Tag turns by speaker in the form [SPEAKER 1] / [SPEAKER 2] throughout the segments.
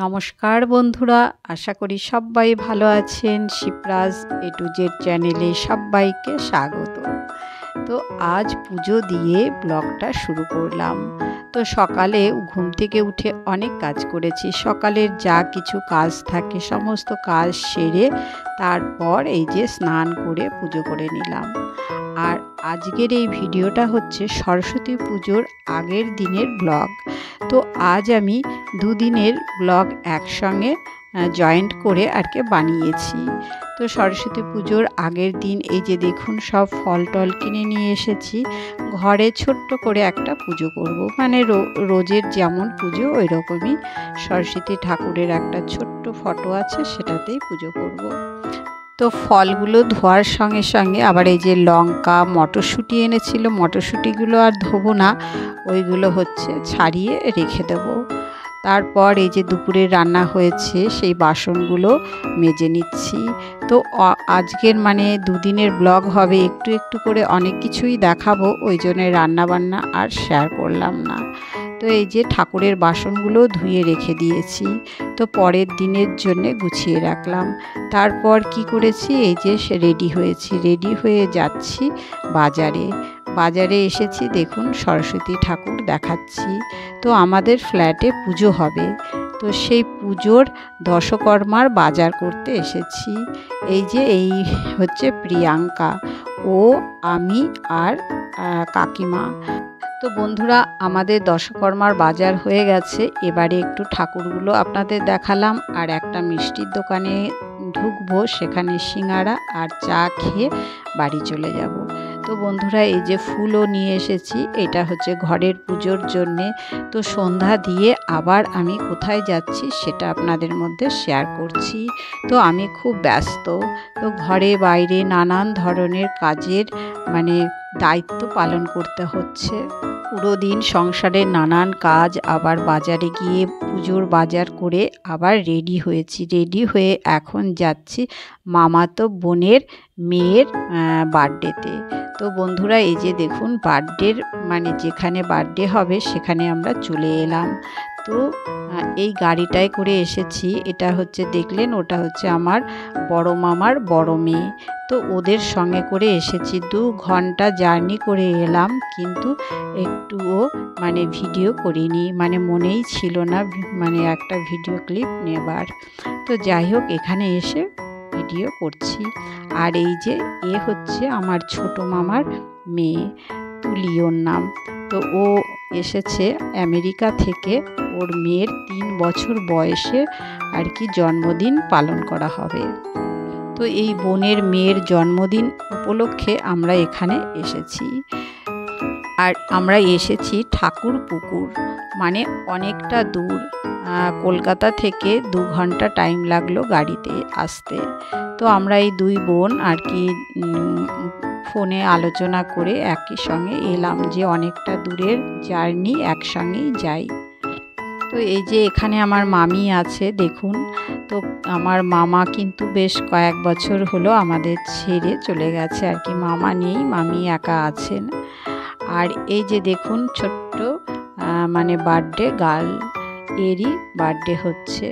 [SPEAKER 1] নমস্কার বন্ধুরা, আশা করি সবাই ভালো আছেন। শিপ্রাজ এ টু জেড চ্যানেলে সবাইকে স্বাগত। তো আজ পুজো দিয়ে ব্লগটা শুরু করলাম। তো সকালে ঘুম থেকে উঠে অনেক কাজ করেছি। সকালের যা কিছু কাজ থাকে সমস্ত কাজ সেরে তারপর এই যে স্নান করে পুজো করে নিলাম। আর আজকের এই ভিডিওটা হচ্ছে সরস্বতী পুজোর আগের দিনের ব্লগ। তো আজ আমি দুদিনের ব্লগ একসঙ্গে জয়েন্ট করে আর কি বানিয়েছি। তো সরস্বতী পুজোর আগের দিন এই যে দেখুন সব ফল টল কিনে নিয়ে এসেছি। ঘরে ছোট্ট করে একটা পুজো করব, মানে রোজের যেমন পুজো ওই রকমই সরস্বতী ঠাকুরের একটা ছোট্ট ফটো আছে, সেটাতেই পুজো করব। তো ফলগুলো ধোয়ার সঙ্গে সঙ্গে আবার এই যে লঙ্কা মটরশুঁটি এনেছিল, মটরশুঁটিগুলো আর ধোবো না, ওইগুলো হচ্ছে ছাড়িয়ে রেখে দেবো। তারপর এই যে দুপুরে রান্না হয়েছে সেই বাসনগুলো মেজে নিচ্ছি। তো আজকের মানে দুদিনের ব্লগ হবে, একটু একটু করে অনেক কিছুই দেখাবো, ওই জন্য রান্নাবান্না আর শেয়ার করলাম না। তো এই যে ঠাকুরের বাসনগুলো ধুয়ে রেখে দিয়েছি, তো পরের দিনের জন্যে গুছিয়ে রাখলাম। তারপর কি করেছি, এই যে রেডি হয়ে যাচ্ছি বাজারে এসেছি। দেখুন সরস্বতী ঠাকুর দেখাচ্ছি। তো আমাদের ফ্ল্যাটে পুজো হবে, তো সেই পুজোর দশকর্মার বাজার করতে এসেছি। এই হচ্ছে প্রিয়াঙ্কা, ও, আমি আর কাকিমা। তো বন্ধুরা, আমাদের দশকর্মার বাজার হয়ে গেছে। এবারে একটু ঠাকুরগুলো আপনাদের দেখালাম, আর একটা মিষ্টির দোকানে ঢুকবো, সেখানে সিঙ্গারা আর চা খেয়ে বাড়ি চলে যাব। তো বন্ধুরা, এই যে ফুলও নিয়ে এসেছি, এটা হচ্ছে ঘরের পুজোর জন্যে। তো সন্ধ্যা দিয়ে আবার আমি কোথায় যাচ্ছি সেটা আপনাদের মধ্যে শেয়ার করছি। তো আমি খুব ব্যস্ত, তো ঘরে বাইরে নানান ধরনের কাজের মানে দায়িত্ব পালন করতে হচ্ছে। পুরো দিন সংসারের নানান কাজ, আবার বাজারে গিয়ে পুজোর বাজার করে আবার রেডি হয়ে এখন যাচ্ছি মামাতো বোনের মেয়ের বার্থডেতে। তো বন্ধুরা, এই যে দেখুন বার্থডের মানে যেখানে বার্থডে হবে সেখানে আমরা চলে এলাম। তো এই গাড়িটায় করে এসেছি। এটা হচ্ছে দেখলেন, ওটা হচ্ছে আমার বড় মামার বড় মেয়ে। তো ওদের সঙ্গে করে এসেছি, 2 ঘন্টা জার্নি করে এলাম, কিন্তু একটুও মানে ভিডিও করিনি, মানে মনেই ছিল না মানে একটা ভিডিও ক্লিপ নেবার। তো যাই হোক, এখানে এসে ভিডিও করছি। আর এই যে হচ্ছে আমার ছোট মামার মেয়ে, তুলিওর নাম। তো ও এসেছে আমেরিকা থেকে, ওর মেয়ের 3 বছর বয়সে আর কি জন্মদিন পালন করা হবে। তো এই বোনের মেয়ের জন্মদিন উপলক্ষে আমরা এখানে এসেছি। আর আমরা এসেছি ঠাকুরপুকুর, মানে অনেকটা দূর। কলকাতা থেকে 2 ঘন্টা টাইম লাগলো গাড়িতে আসতে। তো আমরা এই 2 বোন আর কি ফোনে আলোচনা করে একই সঙ্গে এলাম যে অনেকটা দূরের জার্নি, একসঙ্গেই যাই। তো এই যে এখানে আমার মামি আছে দেখুন। তো আমার মামা কিন্তু বেশ কয়েক বছর হলো আমাদের ছেড়ে চলে গেছে আর কি, মামা নেই, মামি একা আছেন। আর এই যে দেখুন ছোট্ট মানে বার্থডে গার্ল, এরই বার্থডে হচ্ছে।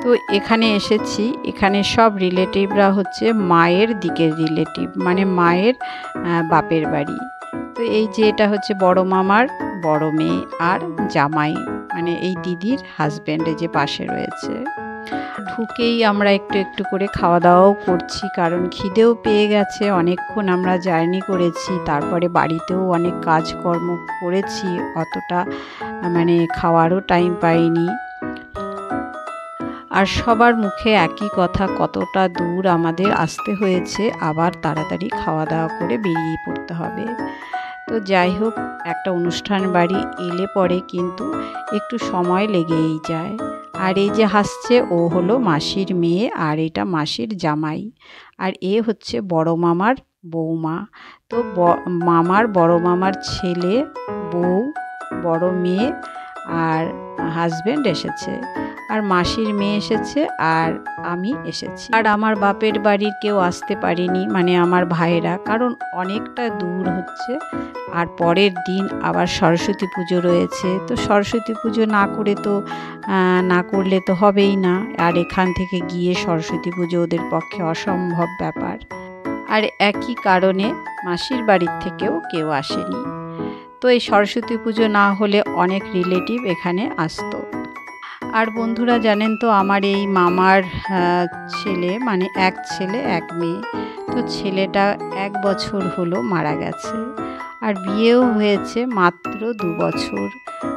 [SPEAKER 1] তো এখানে এসেছি, এখানে সব রিলেটিভরা হচ্ছে মায়ের দিকের রিলেটিভ, মানে মায়ের বাপের বাড়ি। তো এই যে এটা হচ্ছে বড় মামার বড় মেয়ে আর জামাই, মানে এই দিদির হাজব্যান্ড, যে পাশে রয়েছে। ঢুকেই আমরা একটু একটু করে খাওয়া দাওয়াও করছি, কারণ খিদেও পেয়ে গেছে, অনেকক্ষণ আমরা জার্নি করেছি, তারপরে বাড়িতেও অনেক কাজকর্ম করেছি, অতটা মানে খাওয়ারও টাইম পাইনি। আর সবার মুখে একই কথা, কতটা দূর আমাদের আসতে হয়েছে, আবার তাড়াতাড়ি খাওয়া দাওয়া করে বেরিয়ে পড়তে হবে। তো যাই হোক, একটা অনুষ্ঠান বাড়ি এলে পরে কিন্তু একটু সময় লেগেই যায়। আর এই যে হাসছে, ও হলো মাসির মেয়ে, আর এটা মাসির জামাই। আর এ হচ্ছে বড় মামার বৌমা। তো মামার বড় মামার ছেলে, বউ, বড় মেয়ে আর হাজবেন্ড এসেছে, আর মাসির মেয়ে এসেছে, আর আমি এসেছি। আর আমার বাপের বাড়ির কেউ আসতে পারেনি, মানে আমার ভাইরা, কারণ অনেকটা দূর হচ্ছে। আর পরের দিন আবার সরস্বতী পুজো রয়েছে, তো সরস্বতী পুজো না করলে তো হবেই না। আর এখান থেকে গিয়ে সরস্বতী পুজো ওদের পক্ষে অসম্ভব ব্যাপার। আর একই কারণে মাসির বাড়ির থেকেও কেউ আসেনি। তো এই সরস্বতী পুজো না হলে অনেক রিলেটিভ এখানে আসতো। আর বন্ধুরা জানেন তো, আমার এই মামার ছেলে, মানে এক ছেলে এক মেয়ে, তো ছেলেটা 1 বছর হলো মারা গেছে, আর বিয়েও হয়েছে মাত্র 2 বছর।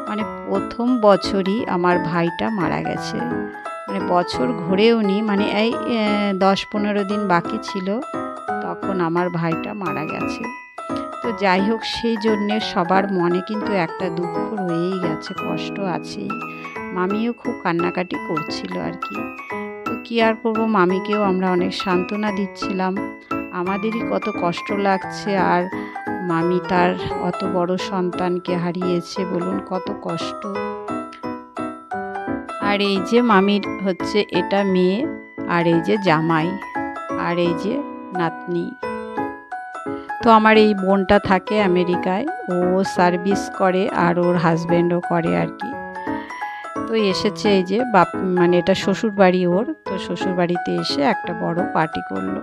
[SPEAKER 1] মানে প্রথম বছরই আমার ভাইটা মারা গেছে, মানে বছর ঘুরেও নি, মানে এই 10-15 দিন বাকি ছিল তখন আমার ভাইটা মারা গেছে। তো যাই হোক, সেই জন্যে সবার মনে কিন্তু একটা দুঃখ রয়েই গেছে, কষ্ট আছেই। মামিও খুব কান্নাকাটি করছিল আর কি। তো কী আর করবো, মামিকেও আমরা অনেক সান্ত্বনা দিচ্ছিলাম, আমাদেরই কত কষ্ট লাগছে। আর মামি তার অত বড় সন্তানকে হারিয়েছে, বলুন কত কষ্ট। আর এই যে মামির হচ্ছে এটা মেয়ে, আর এই যে জামাই, আর এই যে নাতনি। তো আমার এই বোনটা থাকে আমেরিকায়, ও সার্ভিস করে আর ওর হাজব্যান্ডও করে আর কি। তো এসেছে এই যে মানে এটা শ্বশুর বাড়ি ওর, তো শ্বশুর বাড়িতে এসে একটা বড় পার্টি করলো।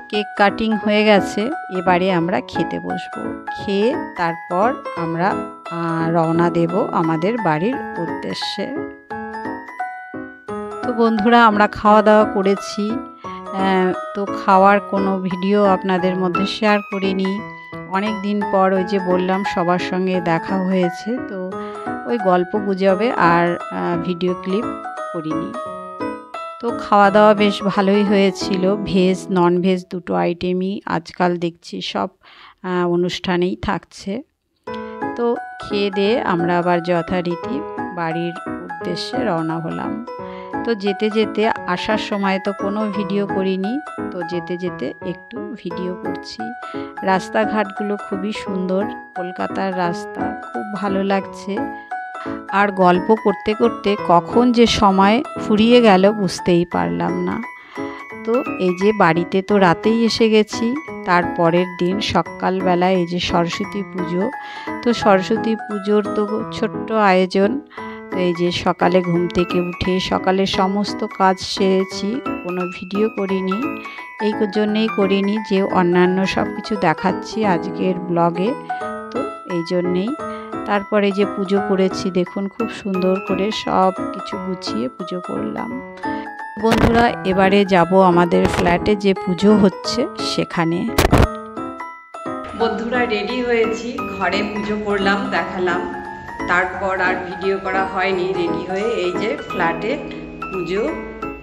[SPEAKER 1] কেক কাটিং হয়ে গেছে, এবারে আমরা খেতে বসবো। খেয়ে তারপর আমরা রওনা দেব আমাদের বাড়ির উদ্দেশ্যে। তো বন্ধুরা, আমরা খাওয়া দাওয়া করেছি, তো খাওয়ার কোনো ভিডিও আপনাদের মধ্যে শেয়ার করিনি। অনেক দিন পর ওই যে বললাম সবার সঙ্গে দেখা হয়েছে, তো ওই গল্প গুজবে আর ভিডিও ক্লিপ করিনি। তো খাওয়া দাওয়া বেশ ভালোই হয়েছিল, ভেজ নন ভেজ দুটো আইটেমই আজকাল দেখছি সব অনুষ্ঠানেই থাকছে। তো খেয়ে দিয়ে আমরা আবার যথারীতি বাড়ির উদ্দেশ্যে রওনা হলাম। তো যেতে যেতে আসার সময় তো কোনো ভিডিও করিনি, তো যেতে যেতে একটু ভিডিও করছি। রাস্তাঘাটগুলো খুবই সুন্দর, কলকাতার রাস্তা খুব ভালো লাগছে। আর গল্প করতে করতে কখন যে সময় ফুরিয়ে গেল বুঝতেই পারলাম না। তো এই যে বাড়িতে তো রাতেই এসে গেছি, তারপরের দিন সকালবেলা এই যে সরস্বতী পুজো, তো সরস্বতী পুজোর তো ছোট্ট আয়োজন। তো এই যে সকালে ঘুম থেকে উঠে সকালে সমস্ত কাজ সেরেছি, কোনো ভিডিও করিনি, এই জন্যেই করিনি যে অন্যান্য সব কিছু দেখাচ্ছি আজকের ব্লগে, তো এই জন্যেই। তারপরে যে পুজো করেছি, দেখুন খুব সুন্দর করে সব কিছু গুছিয়ে পুজো করলাম। বন্ধুরা, এবারে যাব আমাদের ফ্ল্যাটে যে পুজো হচ্ছে সেখানে। বন্ধুরা, রেডি হয়েছি, ঘরে পুজো করলাম, দেখালাম, তারপর আর ভিডিও করা হয়নি। রেডি হয়ে এই যে ফ্ল্যাটে পুজো,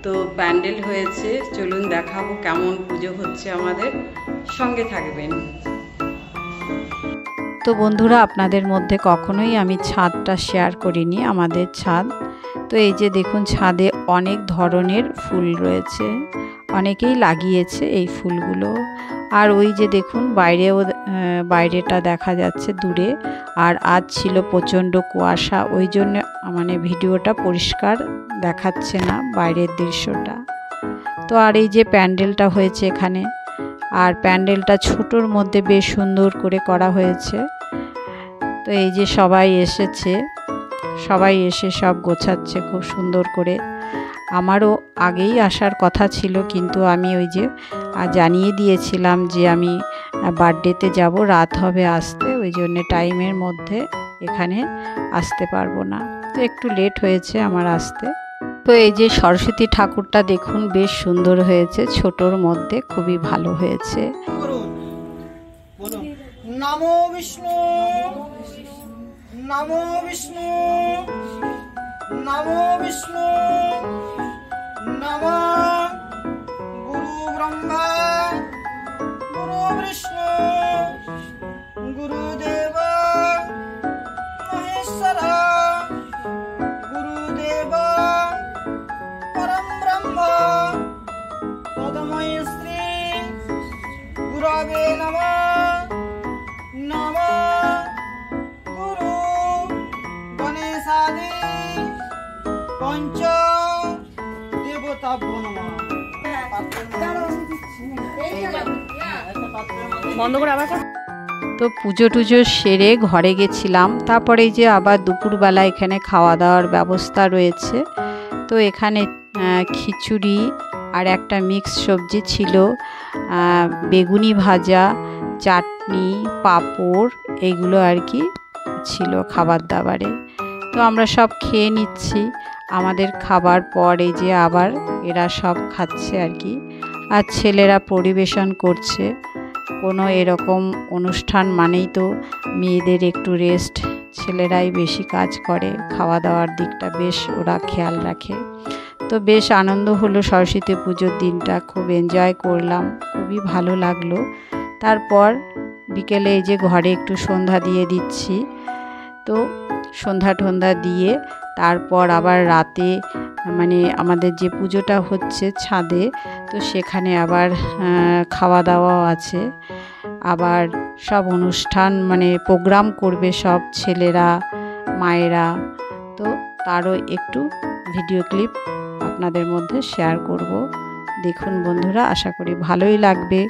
[SPEAKER 1] তো প্যান্ডেল হয়েছে, চলুন দেখাবো কেমন পুজো হচ্ছে, আমাদের সঙ্গে থাকবেন। তো বন্ধুরা, আপনাদের মধ্যে কখনোই আমি ছাদটা শেয়ার করিনি, আমাদের ছাদ। তো এই যে দেখুন, ছাদে অনেক ধরনের ফুল রয়েছে, অনেকেই লাগিয়েছে এই ফুলগুলো। আর ওই যে দেখুন বাইরেটা দেখা যাচ্ছে দূরে। আর আজ ছিল প্রচণ্ড কুয়াশা, ওই জন্য মানে ভিডিওটা পরিষ্কার দেখাচ্ছে না বাইরের দৃশ্যটা। তো আর এই যে প্যান্ডেলটা হয়েছে এখানে, আর প্যান্ডেলটা ছোটোর মধ্যে বেশ সুন্দর করে করা হয়েছে। তো এই যে সবাই এসেছে, সবাই এসে সব গোছাচ্ছে খুব সুন্দর করে। আমারও আগেই আসার কথা ছিল, কিন্তু আমি ওই যে জানিয়ে দিয়েছিলাম যে আমি বার্থডেতে যাব, রাত হবে আসতে, ওই জন্যে টাইমের মধ্যে এখানে আসতে পারবো না, তো একটু লেট হয়েছে আমার আসতে। তো এই যে সরস্বতী ঠাকুরটা দেখুন বেশ সুন্দর হয়েছে, ছোটোর মধ্যে খুবই ভালো হয়েছে।
[SPEAKER 2] নমো বিষ্ণু, নমো বিষ্ণু, নমো বিষ্ণু, নমো গুরু ব্রহ্মা, গুরু বিষ্ণু, গুরুদেব মহেশ্বর, গুরুদেব পরম ব্রহ্ম, তদময় শ্রী গুরবে নমঃ। নমঃ গুরু গণেশায়।
[SPEAKER 3] বন্ধ করে আবার কর।
[SPEAKER 1] তো পুজো টুজো সেরে ঘরে গেছিলাম। তারপরে এই যে আবার দুপুরবেলা এখানে খাওয়া দাওয়ার ব্যবস্থা রয়েছে। তো এখানে খিচুড়ি আর একটা মিক্স সবজি ছিল, বেগুনি ভাজা, চাটনি, পাঁপড়, এইগুলো আর কি ছিল খাবার দাবারে। তো আমরা সব খেয়ে নিচ্ছি। আমাদের খাবার পর এই যে আবার এরা সব খাচ্ছে আর কি, আর ছেলেরা পরিবেশন করছে। কোনো এরকম অনুষ্ঠান মানেই তো মেয়েদের একটু রেস্ট, ছেলেরাই বেশি কাজ করে, খাওয়া দাওয়ার দিকটা বেশ ওরা খেয়াল রাখে। তো বেশ আনন্দ হলো সরস্বতী পুজোর দিনটা, খুব এনজয় করলাম, খুবই ভালো লাগলো। তারপর বিকেলে এই যে ঘরে একটু সন্ধ্যা দিয়ে দিচ্ছি। তো সন্ধ্যা টন্ধা দিয়ে তারপর আবার রাতে মানে আমাদের যে পুজোটা হচ্ছে ছাদে, তো সেখানে আবার খাওয়া দাওয়াও আছে, আবার সব অনুষ্ঠান মানে প্রোগ্রাম করবে সব ছেলেরা মায়েরা। তো তারও একটু ভিডিও ক্লিপ আপনাদের মধ্যে শেয়ার করব। দেখুন বন্ধুরা, আশা করি ভালোই লাগবে।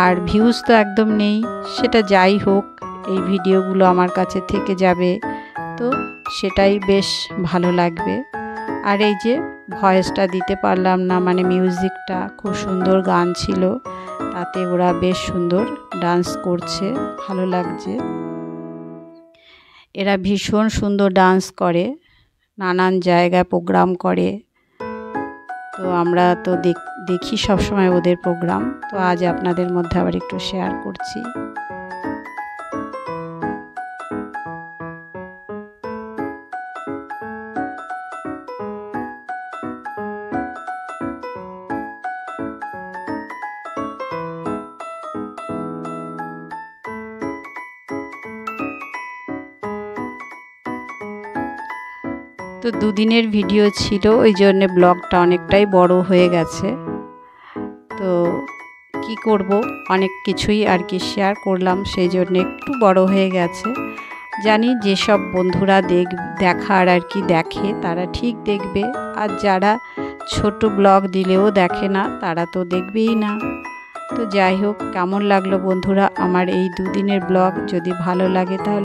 [SPEAKER 1] আর ভিউজ তো একদম নেই, সেটা যাই হোক, এই ভিডিওগুলো আমার কাছে থেকে যাবে, তো সেটাই বেশ ভালো লাগবে। আর এই যে ভয়েসটা দিতে পারলাম না, মানে মিউজিকটা খুব সুন্দর গান ছিল, তাতে ওরা বেশ সুন্দর ডান্স করছে, ভালো লাগছে। এরা ভীষণ সুন্দর ডান্স করে, নানান জায়গায় প্রোগ্রাম করে। তো আমরা তো দেখি সবসময় ওদের প্রোগ্রাম, তো আজ আপনাদের মধ্যে আবার একটু শেয়ার করছি। তো দুদিনের ভিডিও ছিল, ওই জন্যে ব্লগটা অনেকটাই বড় হয়ে গেছে। তো কি করব, অনেক কিছুই আর কি শেয়ার করলাম, সেই জন্য একটু বড় হয়ে গেছে। জানি যেসব বন্ধুরা দেখার আর কি দেখে তারা ঠিক দেখবে, আর যারা ছোট ব্লগ দিলেও দেখে না তারা তো দেখবেই না। তো যাই হোক, কেমন লাগলো বন্ধুরা আমার এই দুদিনের ব্লগ? যদি ভালো লাগে তাহলে